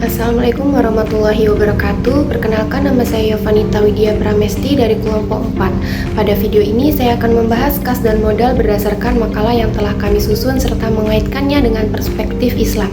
Assalamualaikum warahmatullahi wabarakatuh. Perkenalkan, nama saya Yovanita Widya Pramesti dari kelompok 4. Pada video ini saya akan membahas kas dan modal berdasarkan makalah yang telah kami susun serta mengaitkannya dengan perspektif Islam.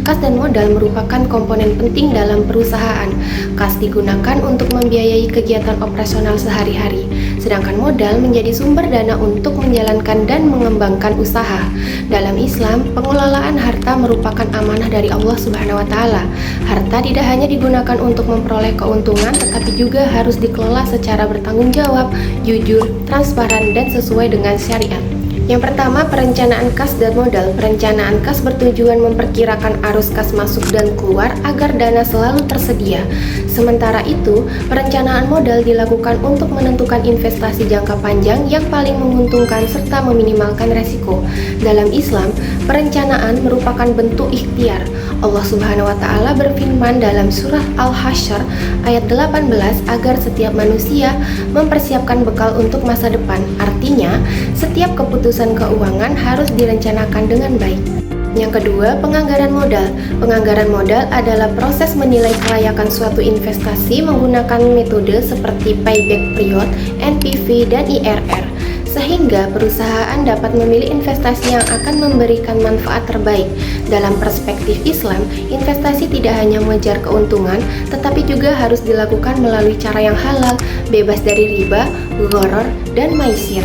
Kas dan modal merupakan komponen penting dalam perusahaan. Kas digunakan untuk membiayai kegiatan operasional sehari-hari, sedangkan modal menjadi sumber dana untuk menjalankan dan mengembangkan usaha. Dalam Islam, pengelolaan harta merupakan amanah dari Allah Subhanahu wa Ta'ala. Harta tidak hanya digunakan untuk memperoleh keuntungan, tetapi juga harus dikelola secara bertanggung jawab, jujur, transparan, dan sesuai dengan syariat. Yang pertama, perencanaan kas dan modal. Perencanaan kas bertujuan memperkirakan arus kas masuk dan keluar agar dana selalu tersedia. Sementara itu, perencanaan modal dilakukan untuk menentukan investasi jangka panjang yang paling menguntungkan serta meminimalkan resiko. Dalam Islam, perencanaan merupakan bentuk ikhtiar. Allah Subhanahu wa Ta'ala berfirman dalam surah Al-Hasyr ayat 18 agar setiap manusia mempersiapkan bekal untuk masa depan. Artinya, setiap keputusan keuangan harus direncanakan dengan baik. Yang kedua, penganggaran modal. Penganggaran modal adalah proses menilai kelayakan suatu investasi menggunakan metode seperti payback period, NPV, dan IRR, sehingga perusahaan dapat memilih investasi yang akan memberikan manfaat terbaik. Dalam perspektif Islam, investasi tidak hanya mengejar keuntungan, tetapi juga harus dilakukan melalui cara yang halal, bebas dari riba, gharar, dan maisir.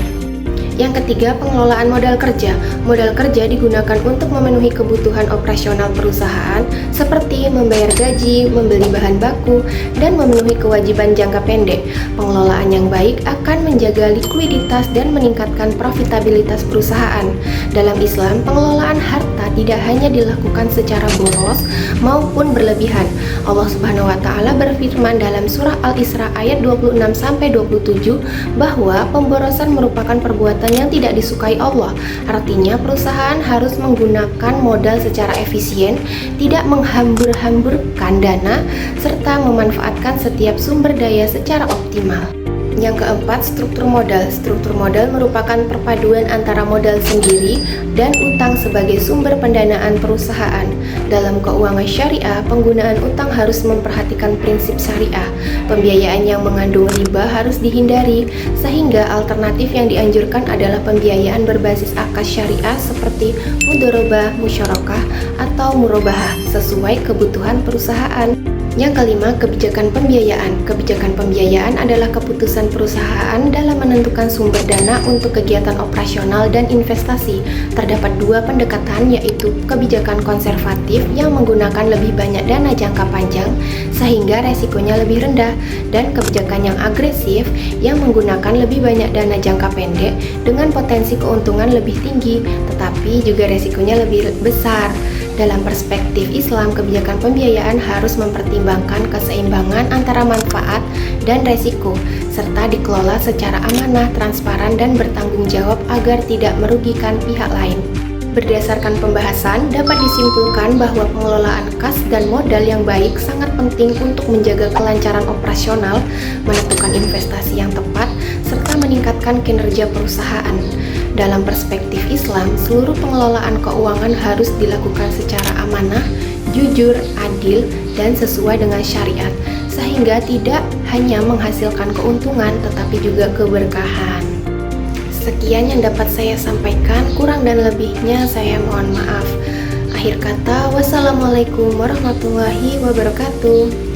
Yang ketiga, pengelolaan modal kerja. Modal kerja digunakan untuk memenuhi kebutuhan operasional perusahaan seperti membayar gaji, membeli bahan baku, dan memenuhi kewajiban jangka pendek. Pengelolaan yang baik akan menjaga likuiditas dan meningkatkan profitabilitas perusahaan. Dalam Islam, pengelolaan harta tidak hanya dilakukan secara boros maupun berlebihan. Allah Subhanahu wa Ta'ala berfirman dalam surah Al-Isra ayat 26-27 bahwa pemborosan merupakan perbuatan yang tidak disukai Allah. Artinya, perusahaan harus menggunakan modal secara efisien, tidak menghambur-hamburkan dana, serta memanfaatkan setiap sumber daya secara optimal. Yang keempat, struktur modal. Struktur modal merupakan perpaduan antara modal sendiri dan utang sebagai sumber pendanaan perusahaan. Dalam keuangan syariah, penggunaan utang harus memperhatikan prinsip syariah. Pembiayaan yang mengandung riba harus dihindari, sehingga alternatif yang dianjurkan adalah pembiayaan berbasis akad syariah seperti mudharabah, musyarakah, atau murabahah sesuai kebutuhan perusahaan. Yang kelima, kebijakan pembiayaan. Kebijakan pembiayaan adalah keputusan perusahaan dalam menentukan sumber dana untuk kegiatan operasional dan investasi. Terdapat dua pendekatan, yaitu kebijakan konservatif yang menggunakan lebih banyak dana jangka panjang sehingga resikonya lebih rendah, dan kebijakan yang agresif yang menggunakan lebih banyak dana jangka pendek dengan potensi keuntungan lebih tinggi tetapi juga resikonya lebih besar. Dalam perspektif Islam, kebijakan pembiayaan harus mempertimbangkan keseimbangan antara manfaat dan resiko, serta dikelola secara amanah, transparan, dan bertanggung jawab agar tidak merugikan pihak lain. Berdasarkan pembahasan, dapat disimpulkan bahwa pengelolaan kas dan modal yang baik sangat penting untuk menjaga kelancaran operasional, menentukan investasi yang tepat, serta meningkatkan kinerja perusahaan. Dalam perspektif Islam, seluruh pengelolaan keuangan harus dilakukan secara amanah, jujur, adil, dan sesuai dengan syariat, sehingga tidak hanya menghasilkan keuntungan tetapi juga keberkahan. Sekian yang dapat saya sampaikan, kurang dan lebihnya saya mohon maaf. Akhir kata, wassalamualaikum warahmatullahi wabarakatuh.